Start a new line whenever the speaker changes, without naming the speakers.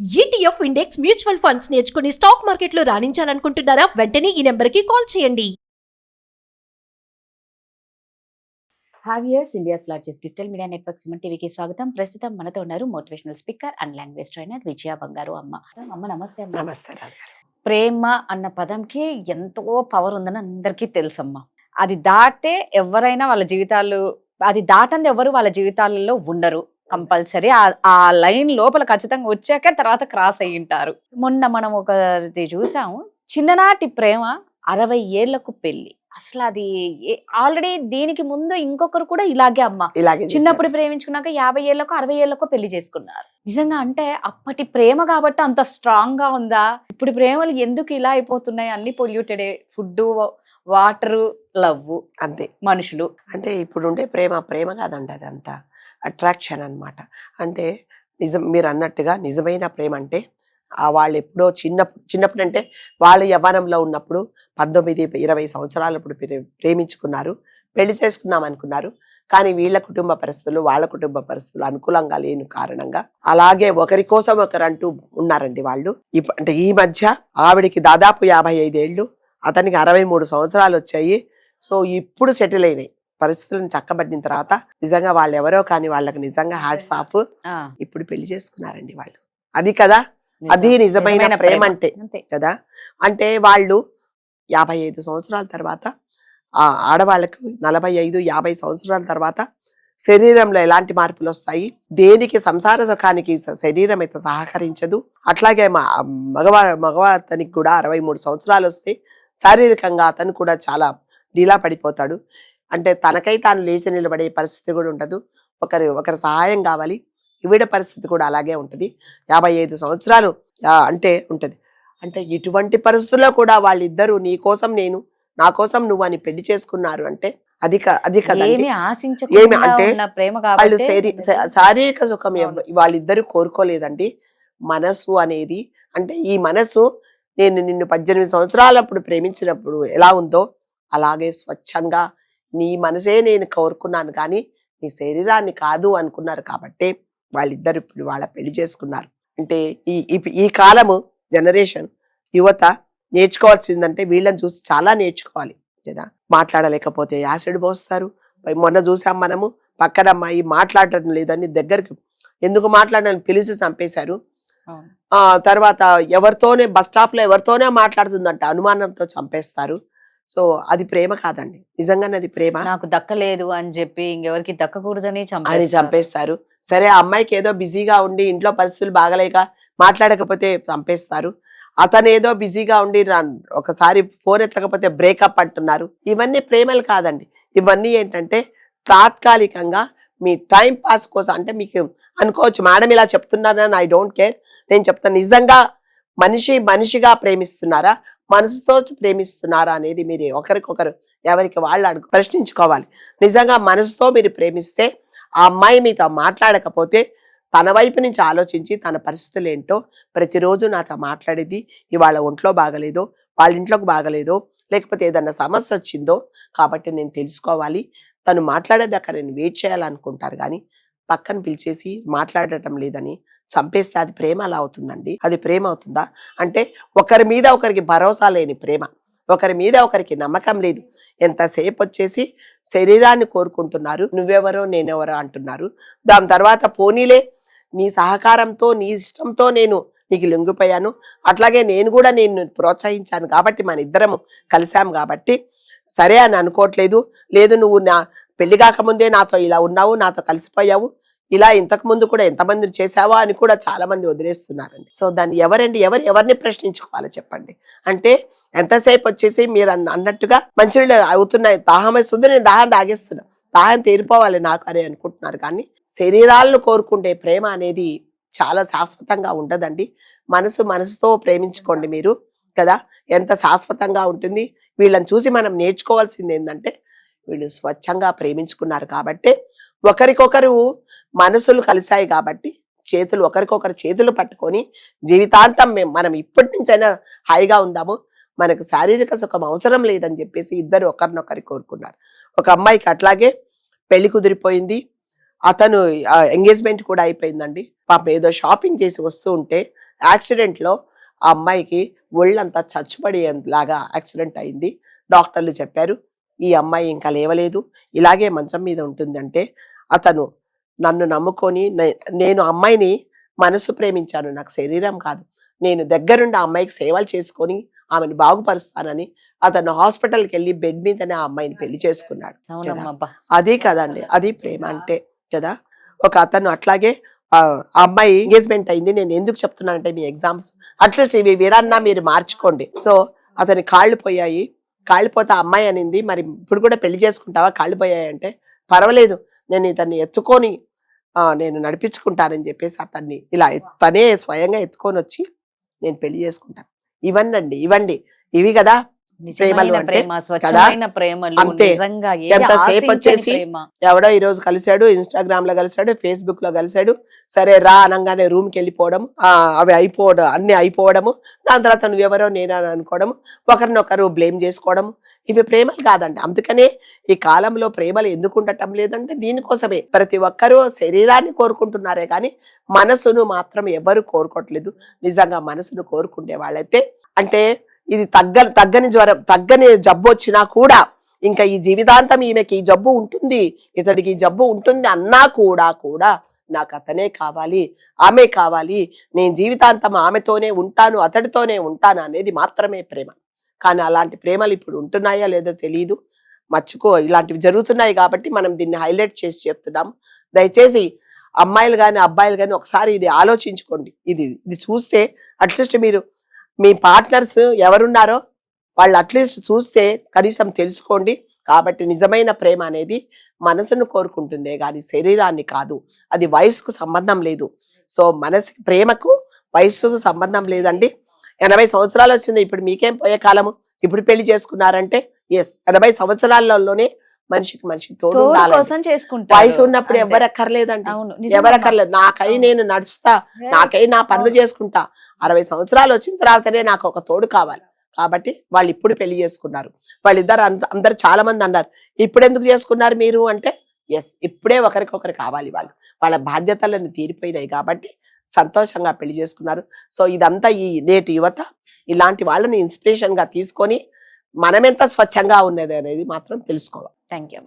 ETF index mutual funds నేర్చుకుని stock మార్కెట్లో రాణించాలనుకుంటున్నారా? వెంటనే ఈ నెంబర్కి కాల్ చేయండి.
Hi viewers India's largest digital media network Suman టీవీకి స్వాగతం. ప్రస్తుతం మనతో ఉన్నారు motivational speaker and language trainer Vijaya Bangaru Amma. అమ్మ నమస్తే.
నమస్తే.
ప్రేమ అన్న పదంకి ఎంతో పవర్ ఉందని అందరికీ తెలుసమ్మా. అది దాటే ఎవరైనా వాళ్ళ జీవితాలు, అది దాటంది ఎవరు వాళ్ళ జీవితాలలో ఉండరు. కంపల్సరీ ఆ లైన్ లోపల ఖచ్చితంగా వచ్చాకే తర్వాత క్రాస్ అయ్యి ఉంటారు. మొన్న మనం ఒకటి చూసాము, చిన్ననాటి ప్రేమ 60 ఏళ్లకు పెళ్లి. అసలు అది ఆల్రెడీ దీనికి ముందు ఇంకొకరు కూడా ఇలాగే అమ్మ, చిన్నప్పుడు ప్రేమించుకున్నాక 50 ఏళ్లకు 60 ఏళ్లకు పెళ్లి చేసుకున్నారు. నిజంగా అంటే అప్పటి ప్రేమ కాబట్టి అంత స్ట్రాంగ్ గా ఉందా? ఇప్పుడు ప్రేమలు ఎందుకు ఇలా అయిపోతున్నాయి? అన్ని పొల్యూటెడ్, ఫుడ్, వాటర్, లవ్,
అంతే
మనుషులు.
అంటే ఇప్పుడు ఉండే ప్రేమ కాదండి, అదంతా అట్రాక్షన్ అన్నమాట. అంటే నిజం, మీరు అన్నట్టుగా నిజమైన ప్రేమ అంటే వాళ్ళు ఎప్పుడో చిన్నప్పుడు అంటే వాళ్ళు యవ్వనంలో ఉన్నప్పుడు 19-20 సంవత్సరాలప్పుడు ప్రేమించుకున్నారు, పెళ్లి చేసుకుందాం అనుకున్నారు. కానీ వీళ్ళ కుటుంబ పరిస్థితులు వాళ్ళ కుటుంబ పరిస్థితులు అనుకూలంగా లేని కారణంగా అలాగే ఒకరి కోసం ఒకరు అంటూ ఉన్నారండి వాళ్ళు. అంటే ఈ మధ్య ఆవిడికి దాదాపు 55 ఏళ్ళు, అతనికి 63 సంవత్సరాలు వచ్చాయి. సో ఇప్పుడు సెటిల్ అయినాయి. పరిస్థితులను చక్కబడిన తర్వాత నిజంగా వాళ్ళు ఎవరో కానీ వాళ్ళకి నిజంగా హ్యాట్స్ ఆఫ్. ఇప్పుడు పెళ్లి చేసుకున్నారండి వాళ్ళు. అది కదా, అది నిజమైన ప్రేమ అంటే కదా. అంటే వాళ్ళు 55 సంవత్సరాల తర్వాత, ఆ ఆడవాళ్ళకు 45-50 సంవత్సరాల తర్వాత శరీరంలో ఎలాంటి మార్పులు వస్తాయి, దేనికి సంసార సుఖానికి శరీరం అయితే సహకరించదు. అట్లాగే మగవాతనికి కూడా 63 సంవత్సరాలు వస్తే శారీరకంగా అతను కూడా చాలా డీలా పడిపోతాడు. అంటే తనకై తాను లేచి నిలబడే పరిస్థితి కూడా ఉండదు. ఒకరి సహాయం కావాలి. ఈవిడ పరిస్థితి కూడా అలాగే ఉంటుంది. 55 సంవత్సరాలు అంటే ఉంటుంది. అంటే ఇటువంటి పరిస్థితుల్లో కూడా వాళ్ళిద్దరూ నీ కోసం నేను, నా కోసం నువ్వు అని పెళ్లి చేసుకున్నారు అంటే అది కదండి. ఏమి అంటే వాళ్ళు శారీరక సుఖం వాళ్ళిద్దరూ కోరుకోలేదండి. మనసు అనేది, అంటే ఈ మనసు నేను నిన్ను 18 సంవత్సరాలప్పుడు ప్రేమించినప్పుడు ఎలా ఉందో అలాగే స్వచ్ఛంగా నీ మనసే నేను కోరుకున్నాను కానీ నీ శరీరాన్ని కాదు అనుకున్నారు. కాబట్టి వాళ్ళిద్దరు ఇప్పుడు వాళ్ళ పెళ్లి చేసుకున్నారు. అంటే ఈ కాలము జనరేషన్ యువత నేర్చుకోవాల్సిందంటే వీళ్ళని చూసి చాలా నేర్చుకోవాలి కదా. మాట్లాడలేకపోతే యాసిడ్ పోస్తారు. మొన్న చూసాం మనము, పక్కన అమ్మాయి మాట్లాడటం లేదని దగ్గరికి ఎందుకు మాట్లాడాలని పిలిచి చంపేశారు. తర్వాత ఎవరితోనే బస్ స్టాప్ లో ఎవరితోనే మాట్లాడుతుందంట, అనుమానంతో చంపేస్తారు. సో అది ప్రేమ కాదండి, నిజంగానే అది ప్రేమ.
నాకు దక్కలేదు అని చెప్పి ఇంకెవరికి దక్కకూడదని
చంపేస్తారు. సరే, ఆ అమ్మాయికి ఏదో బిజీగా ఉండి ఇంట్లో పరిస్థితులు బాగలేక మాట్లాడకపోతే చంపేస్తారు. అతను ఏదో బిజీగా ఉండి ఒకసారి ఫోన్ ఎత్తకపోతే బ్రేకప్ అంటున్నారు. ఇవన్నీ ప్రేమలు కాదండి. ఇవన్నీ ఏంటంటే తాత్కాలికంగా మీ టైం పాస్ కోసం. అంటే మీకు అనుకోవచ్చు, మేడం ఇలా చెప్తున్నారని, ఐ డోంట్ కేర్. నేను చెప్తాను, నిజంగా మనిషిగా ప్రేమిస్తున్నారా, మనసుతో ప్రేమిస్తున్నారా అనేది మీరు ఒకరికొకరు ఎవరికి వాళ్ళు ప్రశ్నించుకోవాలి. నిజంగా మనసుతో మీరు ప్రేమిస్తే ఆ అమ్మాయి మీతో మాట్లాడకపోతే తన వైపు నుంచి ఆలోచించి తన పరిస్థితులు ఏంటో ప్రతిరోజు నాతో మాట్లాడేది, ఇవాళ ఒంట్లో బాగలేదో, వాళ్ళ ఇంట్లోకి బాగలేదో, లేకపోతే ఏదన్నా సమస్య వచ్చిందో కాబట్టి నేను తెలుసుకోవాలి, తను మాట్లాడేదాకా నేను వెయిట్ చేయాలనుకుంటారు. కానీ పక్కన పిలిచేసి మాట్లాడటం లేదని చంపేస్తే అది ప్రేమ అలా అవుతుందండి? అది ప్రేమ అవుతుందా? అంటే ఒకరి మీద ఒకరికి భరోసా లేని ప్రేమ, ఒకరి మీద ఒకరికి నమ్మకం లేదు. ఎంతసేపు వచ్చేసి శరీరాన్ని కోరుకుంటున్నారు, నువ్వెవరో నేనెవరో అంటున్నారు. దాని తర్వాత పోనీలే నీ సహకారంతో నీ ఇష్టంతో నేను నీకు లొంగిపోయాను, అట్లాగే నేను కూడా నేను ప్రోత్సహించాను కాబట్టి మన ఇద్దరము కలిసాము కాబట్టి సరే అని అనుకోవట్లేదు. లేదు, నువ్వు నా పెళ్లి కాకముందే నాతో ఇలా ఉన్నావు, నాతో కలిసిపోయావు, ఇలా ఇంతకు ముందు కూడా ఎంతమందిని చేసావా అని కూడా చాలా మంది వదిలేస్తున్నారండి. సో దాన్ని ఎవరిని ప్రశ్నించుకోవాలో చెప్పండి. అంటే ఎంతసేపు వచ్చేసి మీరు అన్నట్టుగా మంచినీళ్ళు అవుతున్నాయి, దాహం వేస్తుంది, నేను దాహం తాగేస్తున్నా, దాహం తీరిపోవాలి నాకు అని అనుకుంటున్నారు. కానీ శరీరాలను కోరుకుంటే ప్రేమ అనేది చాలా శాశ్వతంగా ఉండదండి. మనసుతో ప్రేమించుకోండి మీరు కదా, ఎంత శాశ్వతంగా ఉంటుంది. వీళ్ళని చూసి మనం నేర్చుకోవాల్సింది ఏంటంటే వీళ్ళు స్వచ్ఛంగా ప్రేమించుకున్నారు కాబట్టి, ఒకరికొకరు మనసులు కలిశాయి కాబట్టి ఒకరికొకరు చేతులు పట్టుకొని జీవితాంతం మనం ఇప్పటి నుంచైనా హాయిగా ఉందాము, మనకు శారీరక సుఖం అవసరం లేదని చెప్పేసి ఇద్దరు ఒకరినొకరి కోరుకున్నారు. ఒక అమ్మాయికి అట్లాగే పెళ్లి కుదిరిపోయింది, అతను ఎంగేజ్మెంట్ కూడా అయిపోయిందండి. పాపం ఏదో షాపింగ్ చేసి వస్తూ ఉంటే యాక్సిడెంట్ లో ఆ అమ్మాయికి ఒళ్ళంతా చచ్చుపడేలాగా యాక్సిడెంట్ అయింది. డాక్టర్లు చెప్పారు ఈ అమ్మాయి ఇంకా లేవలేదు, ఇలాగే మంచం మీద ఉంటుందంటే అతను నన్ను నమ్ముకొని నేను అమ్మాయిని మనసు ప్రేమించాను, నాకు శరీరం కాదు. నేను దగ్గరుండి ఆ అమ్మాయికి సేవలు చేసుకొని ఆమెను బాగుపరుస్తానని అతను హాస్పిటల్కి వెళ్ళి బెడ్ మీదనే ఆ అమ్మాయిని పెళ్లి చేసుకున్నాడు.
అవునమ్మా.
అది కదండి, అది ప్రేమ అంటే కదా. ఒక అతను అట్లాగే ఆ అమ్మాయి ఎంగేజ్మెంట్ అయింది. నేను ఎందుకు చెప్తున్నానంటే మీ ఎగ్జామ్స్ అట్లీస్ట్ ఇవి విరన్నా మీరు మార్చుకోండి. సో అతని కాళ్ళు పోయాయి, కాళ్ళిపోతే ఆ అమ్మాయి అనింది మరి ఇప్పుడు కూడా పెళ్లి చేసుకుంటావా, కాళ్ళు పోయాయి అంటే పర్వాలేదు నేను ఇతన్ని ఎత్తుకొని నేను నడిపించుకుంటానని చెప్పేసి అతన్ని ఇలా తనే స్వయంగా ఎత్తుకొని వచ్చి నేను పెళ్లి చేసుకుంటాను. ఇవ్వండి ఇవి కదా ప్రేమలు అంటే
స్వచ్ఛమైన ప్రేమలు.
అంతే.
నిజంగా
ఎంతసేపు వచ్చేసి ఎవడో ఈ రోజు కలిశాడు, ఇన్స్టాగ్రామ్ లో కలిశాడు, ఫేస్బుక్ లో కలిశాడు, సరే రా అనగానే రూమ్ కి వెళ్ళిపోవడం, అవి అయిపోవడం, అన్ని అయిపోవడము, దాని తర్వాత నువ్వెవరో నేనని అనుకోవడం, ఒకరినొకరు బ్లేమ్ చేసుకోవడం, ఇవి ప్రేమలు కాదండి. అందుకనే ఈ కాలంలో ప్రేమలు ఎందుకు ఉండటం లేదంటే దీనికోసమే. ప్రతి ఒక్కరూ శరీరాన్ని కోరుకుంటున్నారే కానీ మనసును మాత్రం ఎవరు కోరుకోవట్లేదు. నిజంగా మనసును కోరుకునే వాళ్ళైతే అంటే ఇది తగ్గని జ్వరం, తగ్గని జబ్బు వచ్చినా కూడా ఇంకా ఈ జీవితాంతం ఈమెకి ఈ జబ్బు ఉంటుంది, ఇతడికి ఈ జబ్బు ఉంటుంది అన్నా కూడా నాకు అతనే కావాలి, ఆమె కావాలి, నేను జీవితాంతం ఆమెతోనే ఉంటాను, అతడితోనే ఉంటాను అనేది మాత్రమే ప్రేమ. కానీ అలాంటి ప్రేమలు ఇప్పుడు ఉంటున్నాయా లేదో తెలియదు. ఇలాంటివి జరుగుతున్నాయి కాబట్టి మనం దీన్ని హైలైట్ చేసి చెప్తున్నాం. దయచేసి అమ్మాయిలు కానీ అబ్బాయిలు కానీ ఒకసారి ఇది ఆలోచించుకోండి. ఇది చూస్తే అట్లీస్ట్ మీరు మీ పార్ట్నర్స్ ఎవరున్నారో వాళ్ళు అట్లీస్ట్ చూస్తే కనీసం తెలుసుకోండి. కాబట్టి నిజమైన ప్రేమ అనేది మనసును కోరుకుంటుందే కానీ శరీరాన్ని కాదు. అది వయసుకు సంబంధం లేదు. సో ప్రేమకు వయసుకు సంబంధం లేదండి. 80 సంవత్సరాలు వచ్చింది, ఇప్పుడు మీకేం పోయే కాలము, ఇప్పుడు పెళ్లి చేసుకున్నారంటే 80 సంవత్సరాలలోనే మనిషికి తోడు ఉండాలి. వయసు ఉన్నప్పుడు ఎవరక్కర్లేదండి, ఎవరక్కర్లేదు. నాకై నేను నడుస్తా, నాకై నా పనులు చేసుకుంటా. 60 సంవత్సరాలు వచ్చిన తర్వాతనే నాకు ఒక తోడు కావాలి. కాబట్టి వాళ్ళు ఇప్పుడు పెళ్లి చేసుకున్నారు. వాళ్ళిద్దరు అందరు చాలా మంది అన్నారు ఇప్పుడు ఎందుకు చేసుకున్నారు మీరు అంటే ఇప్పుడే ఒకరికొకరు కావాలి. వాళ్ళ బాధ్యతలను తీరిపోయినాయి కాబట్టి సంతోషంగా పెళ్లి చేసుకున్నారు. సో ఇదంతా ఈ నేటి యువత ఇలాంటి వాళ్ళని ఇన్స్పిరేషన్ గా తీసుకొని మనమెంత స్వచ్ఛంగా ఉన్నది అనేది మాత్రం తెలుసుకోవాలి.
Thank you.